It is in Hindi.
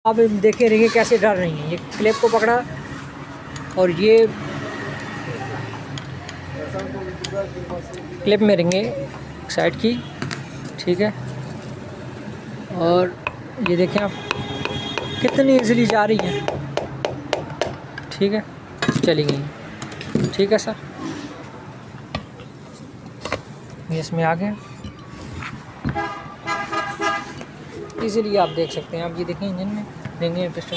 आप देखिए रिंगें कैसे डर रही हैं। ये क्लिप को पकड़ा और ये क्लिप में रिंगें साइड की, ठीक है। और ये देखें आप कितनी इजीली जा रही है, ठीक है, चली गई, ठीक है सर। ये इसमें आ गया इजीली, आप देख सकते हैं। आप ये देखें इंजन में रिंगें पिस्टन